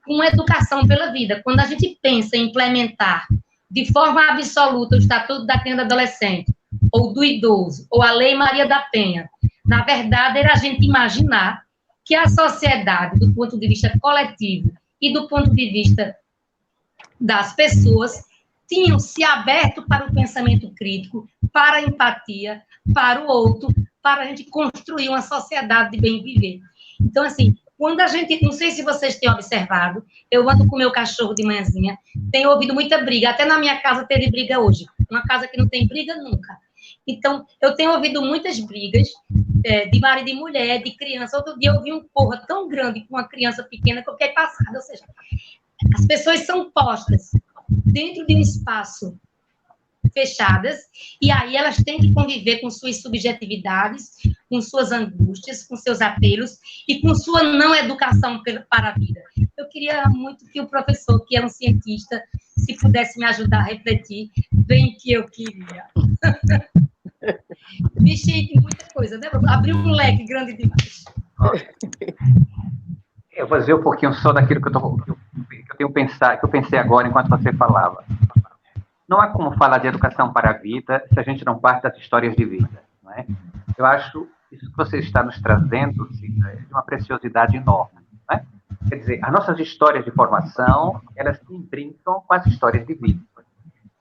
[SPEAKER 2] com educação pela vida. Quando a gente pensa em implementar de forma absoluta o Estatuto da Criança e do Adolescente, ou do idoso, ou a Lei Maria da Penha, na verdade, era a gente imaginar que a sociedade, do ponto de vista coletivo e do ponto de vista das pessoas, tinham se aberto para o pensamento crítico, para a empatia, para o outro, para a gente construir uma sociedade de bem viver. Então, assim, quando a gente... Não sei se vocês têm observado, eu ando com o meu cachorro de manhãzinha, tenho ouvido muita briga, até na minha casa teve briga hoje, uma casa que não tem briga nunca. Então, eu tenho ouvido muitas brigas de marido e mulher, de criança. Outro dia eu vi um porra tão grande com uma criança pequena que eu fiquei passada. Ou seja, as pessoas são postas dentro de um espaço fechadas, e aí elas têm que conviver com suas subjetividades, com suas angústias, com seus apelos e com sua não educação para a vida. Eu queria muito que o professor, que é um cientista, se pudesse me ajudar a refletir bem que eu queria. Mexi em muita coisa, né? Abriu um leque grande demais.
[SPEAKER 3] Eu vou dizer um pouquinho só daquilo que eu pensei agora enquanto você falava. Não há como falar de educação para a vida se a gente não parte das histórias de vida, não é? Eu acho isso que você está nos trazendo de uma preciosidade enorme, não é? Quer dizer, as nossas histórias de formação, elas se brincam com as histórias de vida.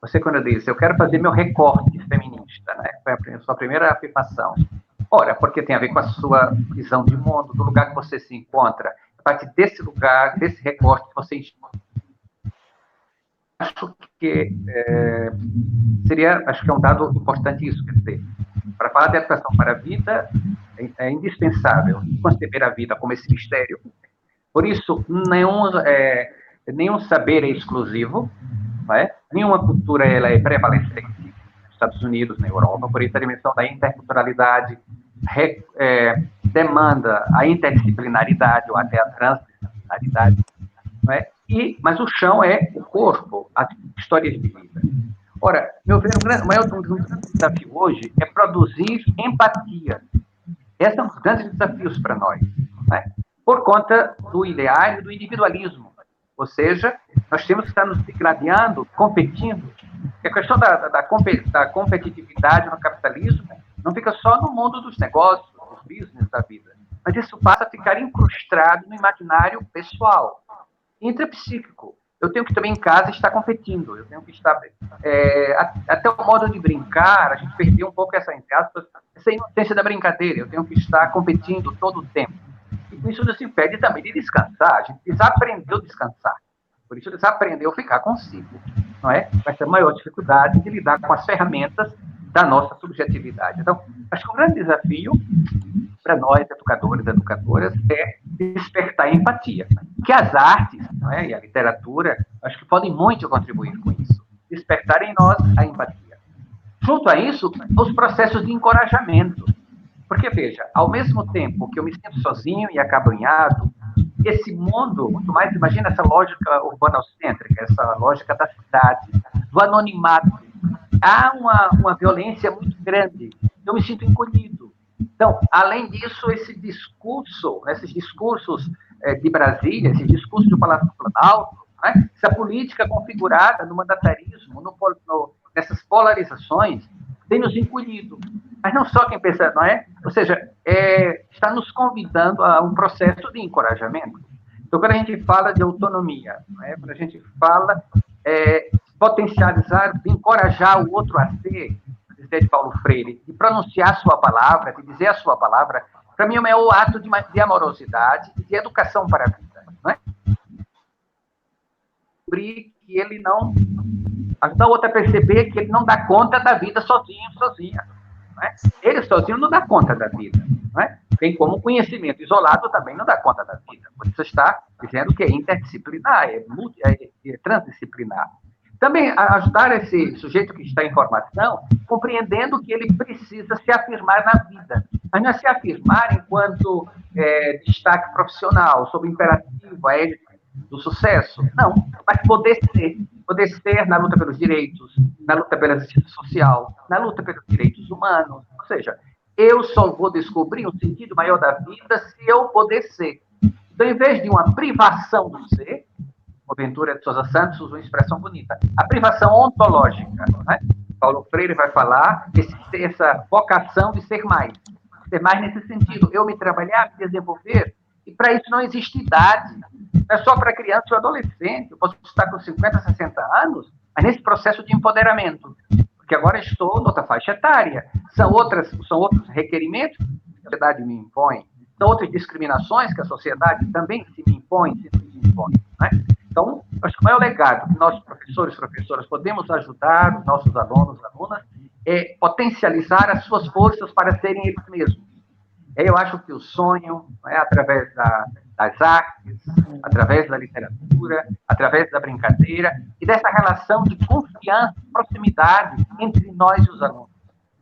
[SPEAKER 3] Você, quando diz, eu quero fazer meu recorte feminista, né? Foi a sua primeira afirmação. Ora, porque tem a ver com a sua visão de mundo, do lugar que você se encontra. A partir desse lugar, desse recorte que você enxerga. Acho que acho que é um dado importante isso, quer dizer, para falar de educação para a vida, é indispensável conceber a vida como esse mistério. Por isso, nenhum saber é exclusivo, não é? Nenhuma cultura ela é prevalecente nos Estados Unidos, na Europa, por isso a dimensão da interculturalidade demanda a interdisciplinaridade ou até a transdisciplinaridade. não é? Mas o chão é o corpo, as histórias de vida. Ora, meu ver, o maior desafio hoje é produzir empatia. Esse é um dos grandes desafios para nós, né? Por conta do ideário do individualismo. Ou seja, nós temos que estar nos degradando, competindo. E a questão da competitividade no capitalismo não fica só no mundo dos negócios, dos business da vida, mas isso passa a ficar incrustado no imaginário pessoal, intrapsíquico. Eu tenho que também em casa estar competindo, eu tenho que estar... até o modo de brincar, a gente perdeu um pouco essa, entre aspas, essa inocência da brincadeira, eu tenho que estar competindo todo o tempo. E com isso nos impede também de descansar, a gente desaprendeu a descansar. Por isso desaprendeu a ficar consigo, não é? Vai ser a maior dificuldade de lidar com as ferramentas da nossa subjetividade. Então, acho que o grande desafio para nós, educadores e educadoras, é despertar a empatia. Que as artes, não é? E a literatura, acho que podem muito contribuir com isso. Despertar em nós a empatia. Junto a isso, os processos de encorajamento. Porque, veja, ao mesmo tempo que eu me sinto sozinho e acabrunhado, esse mundo, muito mais, imagina essa lógica urbanocêntrica, essa lógica da cidade, do anonimato. Há uma violência muito grande. Eu me sinto encolhido. Então, além disso, esses discursos de Brasília, esses discursos do Palácio do Planalto, né, essa política configurada no mandatarismo, nessas polarizações, tem nos encolhido. Mas não só quem pensa, não é? Ou seja, está nos convidando a um processo de encorajamento. Então, quando a gente fala de autonomia, não é? Quando a gente fala potencializar, de encorajar o outro a ser, de Paulo Freire, de pronunciar a sua palavra, de dizer a sua palavra, para mim é o maior ato de amorosidade e de educação para a vida. Não é? Que ele não... Ajudar o outro a perceber que ele não dá conta da vida sozinha. Não é? Ele sozinho não dá conta da vida. Não é? Bem como o conhecimento isolado também não dá conta da vida. Por isso está dizendo que é interdisciplinar, é transdisciplinar. Também ajudar esse sujeito que está em formação, compreendendo que ele precisa se afirmar na vida. Mas não é se afirmar enquanto destaque profissional, sob o imperativo, a élite do sucesso. Não, mas poder ser na luta pelos direitos, na luta pela justiça social, na luta pelos direitos humanos. Ou seja, eu só vou descobrir um sentido maior da vida se eu poder ser. Então, em vez de uma privação do ser, o Ventura de Sousa Santos usa uma expressão bonita, a privação ontológica. Né? Paulo Freire vai falar essa vocação de ser mais nesse sentido, eu me trabalhar, me desenvolver, e para isso não existe idade, não é só para criança ou adolescente, eu posso estar com 50, 60 anos, mas nesse processo de empoderamento, porque agora estou noutra faixa etária, são outros requerimentos que a sociedade me impõe, são outras discriminações que a sociedade também se me impõe, né? Então, acho que o maior legado que nós, professores e professoras, podemos ajudar os nossos alunos e alunas é potencializar as suas forças para serem eles mesmos. Eu acho que o sonho, através das artes, através da literatura, através da brincadeira e dessa relação de confiança, proximidade entre nós e os alunos.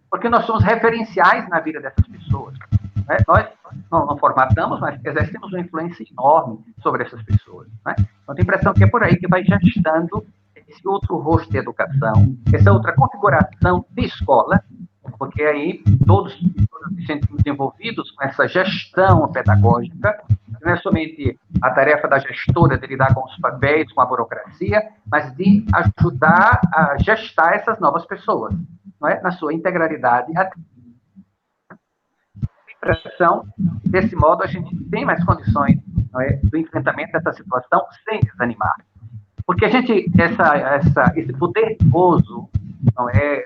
[SPEAKER 3] Porque nós somos referenciais na vida dessas pessoas. Né? Nós não formatamos, mas exercemos uma influência enorme sobre essas pessoas. Né? Então, tenho a impressão que é por aí que vai gestando esse outro rosto de educação, essa outra configuração de escola, porque aí todos se sentimos envolvidos com essa gestão pedagógica, não é somente a tarefa da gestora de lidar com os papéis, com a burocracia, mas de ajudar a gestar essas novas pessoas, não é? Na sua integralidade. A impressão, desse modo, a gente tem mais condições, não é, do enfrentamento dessa situação sem desanimar. Porque a gente, esse poder gozo, não é,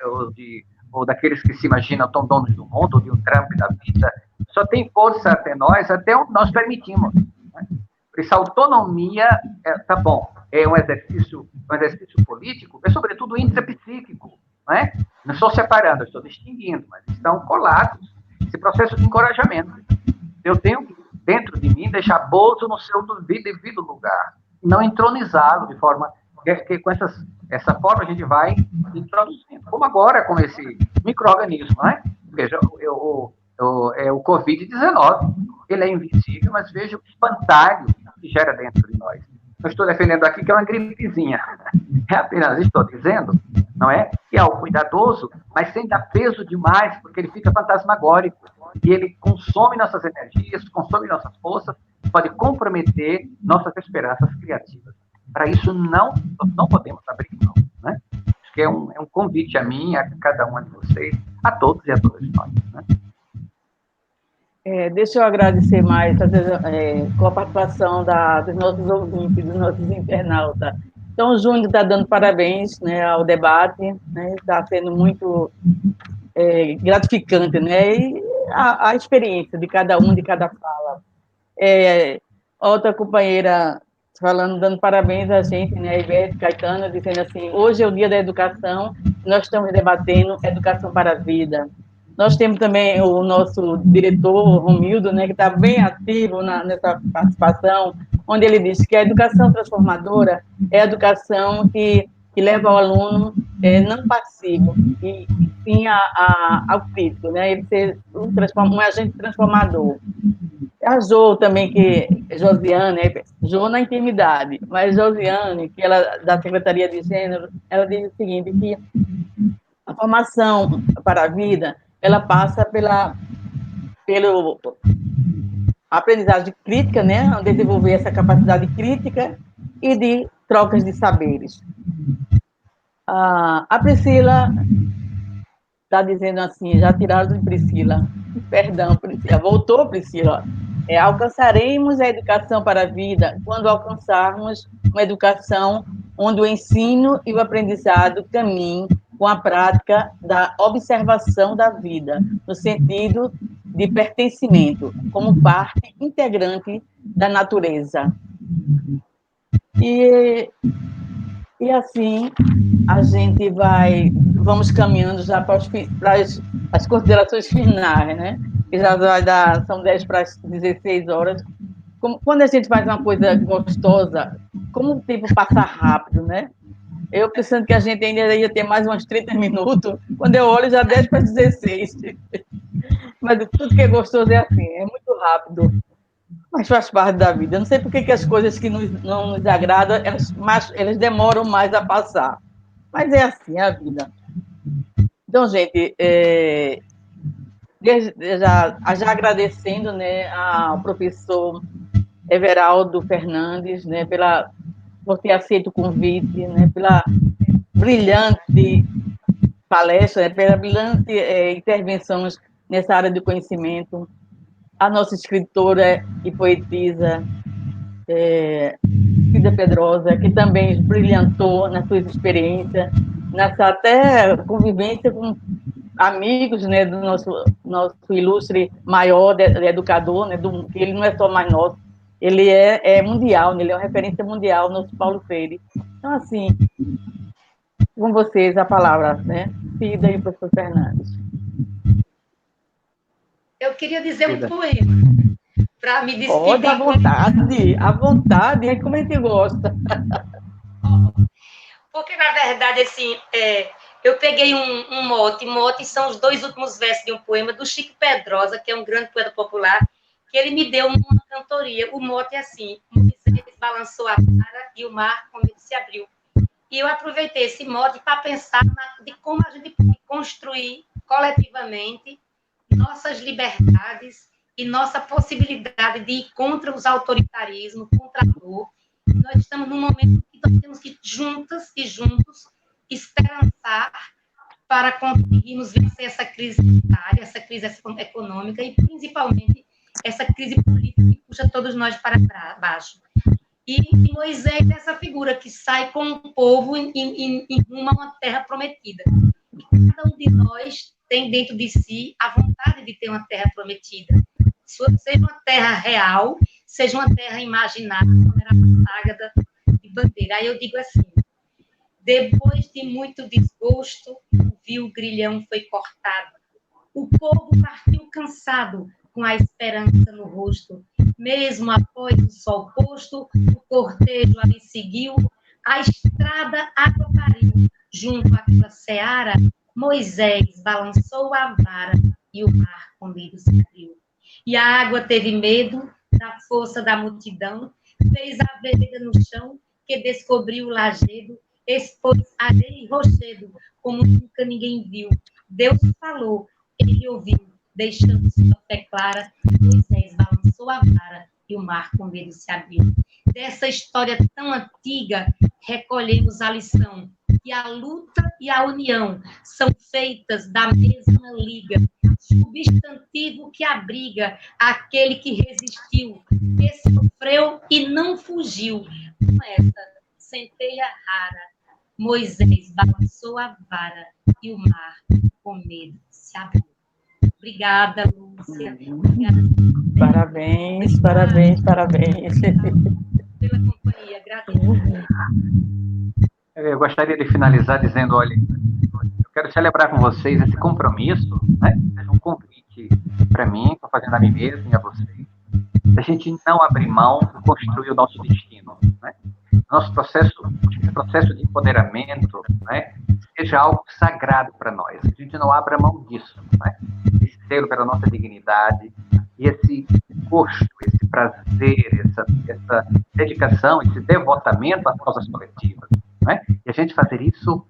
[SPEAKER 3] ou daqueles que se imaginam tão donos do mundo, ou de um Trump da vida, só tem força até onde nós permitimos. Né? Por isso, a autonomia, tá bom, é um exercício político, é sobretudo intrapsíquico. Não é? Não estou separando, estou distinguindo, mas estão colados. Esse processo de encorajamento. Eu tenho que, dentro de mim, deixar Bozo no seu devido lugar, não entronizá-lo de forma que com essa forma a gente vai introduzindo. Como agora com esse micro-organismo, né? Veja, o Covid-19, ele é invisível, mas veja o espantalho que gera dentro de nós. não estou defendendo aqui que é uma gripezinha. É apenas estou dizendo, não é? Que é o cuidadoso, mas sem dar peso demais, porque ele fica fantasmagórico. E ele consome nossas energias, consome nossas forças, pode comprometer nossas esperanças criativas. Para isso, não podemos abrir mão, né? Acho que é um convite a mim, a cada um de vocês, a todos e a todas nós, né?
[SPEAKER 1] Deixa eu agradecer mais com a participação dos nossos ouvintes, dos nossos internautas. Então, o Júnior está dando parabéns, né, ao debate, né, está sendo muito gratificante, né, e a experiência de cada um, de cada fala. Outra companheira falando, dando parabéns a gente, né, a Ivete Caetano, dizendo assim, hoje é o dia da educação, nós estamos debatendo educação para a vida. Nós temos também o nosso diretor, Romildo, né, que está bem ativo nessa participação, onde ele diz que a educação transformadora é a educação que leva o aluno não passivo, e sim ao crítico, né, ele ser um agente transformador. A Jo também, Josiane, Jo na intimidade, mas Josiane, que ela da Secretaria de Gênero, ela diz o seguinte, que a formação para a vida, ela passa pela aprendizagem crítica, né, desenvolver essa capacidade crítica e de trocas de saberes. A Priscila está dizendo assim, já tiraram de Priscila, perdão, Priscila, voltou Priscila, alcançaremos a educação para a vida quando alcançarmos uma educação onde o ensino e o aprendizado caminhem com a prática da observação da vida, no sentido de pertencimento, como parte integrante da natureza. E assim, a gente vamos caminhando já para as considerações finais, né? Que já vai dar, são 10 para as 16 horas. Quando a gente faz uma coisa gostosa, como o tempo passa rápido, né? Eu pensando que a gente ainda ia ter mais uns 30 minutos, quando eu olho já 10 para as 16. Mas tudo que é gostoso é assim, é muito rápido. Mas faz parte da vida. Eu não sei por que as coisas que não nos agradam, elas demoram mais a passar. Mas é assim, é a vida. Então, gente, já agradecendo, né, ao professor Everaldo Fernandes, né, por ter aceito o convite, né, pela brilhante palestra, né, pela brilhante intervenções nessa área de conhecimento, a nossa escritora e poetisa, Cida Pedrosa, que também brilhantou nas suas experiências, nessa até convivência com amigos, né, do nosso ilustre maior educador, né, que ele não é só mais nosso, ele é mundial, né, ele é uma referência mundial, nosso Paulo Freire. Então, assim, com vocês a palavra, né, Cida e o professor Fernandes.
[SPEAKER 2] Eu queria dizer um poema para me despedir.
[SPEAKER 1] Pode, à vontade, é como a gente gosta.
[SPEAKER 2] Porque, na verdade, assim, eu peguei um mote são os 2 últimos versos de um poema do Chico Pedrosa, que é um grande poeta popular, que ele me deu uma cantoria. O mote é assim, Moisés balançou a vara e o mar como ele se abriu. E eu aproveitei esse mote para pensar de como a gente pode construir coletivamente nossas liberdades e nossa possibilidade de ir contra os autoritarismos, contra a dor. Nós estamos num momento que nós temos que, juntas e juntos, esperançar para conseguirmos vencer essa crise sanitária, essa crise econômica e, principalmente, essa crise política que puxa todos nós para baixo. E Moisés é essa figura que sai com o povo em rumo a uma terra prometida. E cada um de nós tem dentro de si a vontade de ter uma terra prometida. Seja uma terra real, seja uma terra imaginária, como era a saga de Bandeira. Aí eu digo assim, depois de muito desgosto, o vil grilhão foi cortado. O povo partiu cansado, com a esperança no rosto. Mesmo após o sol posto, o cortejo ali seguiu, a estrada água pariu. Junto àquela seara, Moisés balançou a vara e o mar com medo se abriu. E a água teve medo da força da multidão, fez a vereda no chão, que descobriu o lajedo, expôs areia e rochedo, como nunca ninguém viu. Deus falou, ele ouviu, deixando sua fé clara, Moisés balançou a vara e o mar com medo se abriu. Dessa história tão antiga, recolhemos a lição, que a luta e a união são feitas da mesma liga, substantivo que abriga aquele que resistiu, que sofreu e não fugiu. Com essa centelha rara, Moisés balançou a vara e o mar com medo se abriu. Obrigada, Lúcia. Obrigada.
[SPEAKER 1] Parabéns, parabéns, parabéns.
[SPEAKER 2] Pela companhia, gratidão.
[SPEAKER 3] Eu gostaria de finalizar dizendo, olha, eu quero celebrar com vocês esse compromisso, né? É um convite para mim, estou fazendo a mim mesmo e a vocês, a gente não abrir mão de construir o nosso destino, né? Nosso processo de empoderamento, né, seja algo sagrado para nós. A gente não abra mão disso, né? Esse selo pela nossa dignidade e esse gosto, esse prazer, essa dedicação, esse devotamento às causas coletivas, né? E a gente fazer isso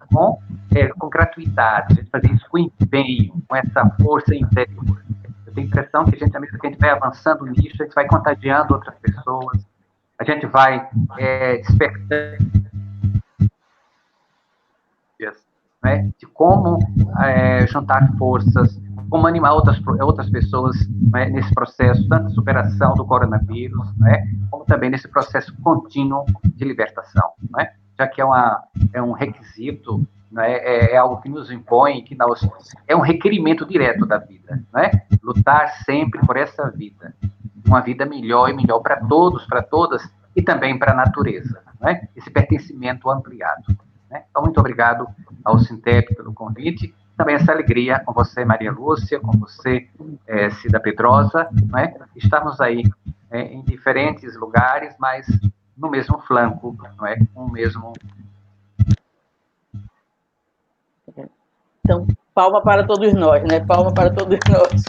[SPEAKER 3] com gratuidade, a gente fazer isso com empenho, com essa força interior. Eu tenho a impressão que à medida que a gente vai avançando nisso, a gente vai contagiando outras pessoas, a gente vai despertando, né, de como juntar forças, como animar outras pessoas, né, nesse processo, tanto de superação do coronavírus, né, como também nesse processo contínuo de libertação, né, já que é um requisito, né, é algo que nos impõe, é um requerimento direto da vida, né, lutar sempre por essa vida, uma vida melhor e melhor para todos, para todas, e também para a natureza, né? Esse pertencimento ampliado. Né? Então, muito obrigado ao Sintep pelo convite, também essa alegria com você, Maria Lúcia, com você, Cida Pedrosa, né? Estamos aí em diferentes lugares, mas no mesmo flanco, não é? Com o mesmo...
[SPEAKER 1] Então, palma para todos nós, né? Palma para todos nós.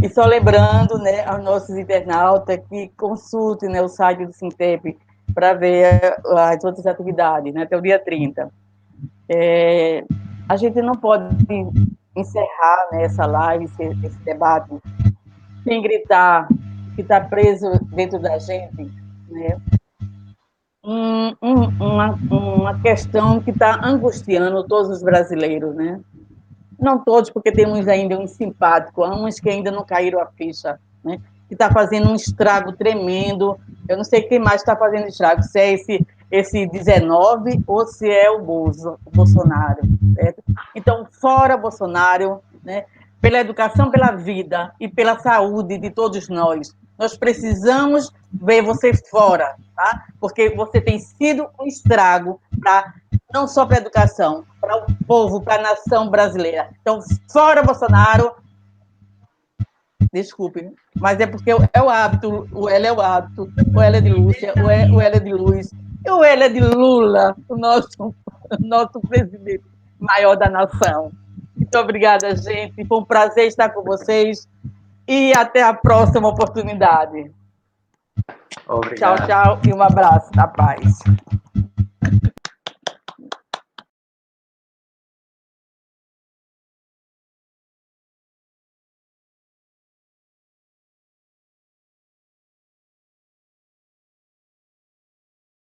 [SPEAKER 1] E só lembrando, né, aos nossos internautas que consultem, né, o site do Sintep para ver as outras atividades, né, até o dia 30. A gente não pode encerrar, né, essa live, esse debate, sem gritar que está preso dentro da gente, né, uma questão que está angustiando todos os brasileiros, né? Não todos, porque temos ainda uns simpáticos, uns que ainda não caíram a ficha, né? Que está fazendo um estrago tremendo. Eu não sei quem mais está fazendo estrago, se é esse 19 ou se é o Bolsonaro, certo? Então, fora Bolsonaro, né? Pela educação, pela vida e pela saúde de todos nós. Nós precisamos ver você fora, tá? Porque você tem sido um estrago para não só para a educação, para o povo, para a nação brasileira. Então, fora Bolsonaro, desculpe, mas é porque é o hábito, o L é o hábito, o L é de Lúcia, o L é de Luiz, e o L é de Lula, o nosso presidente maior da nação. Muito obrigada, gente. Foi um prazer estar com vocês e até a próxima oportunidade.
[SPEAKER 3] Obrigado.
[SPEAKER 1] Tchau, tchau e um abraço. Da paz.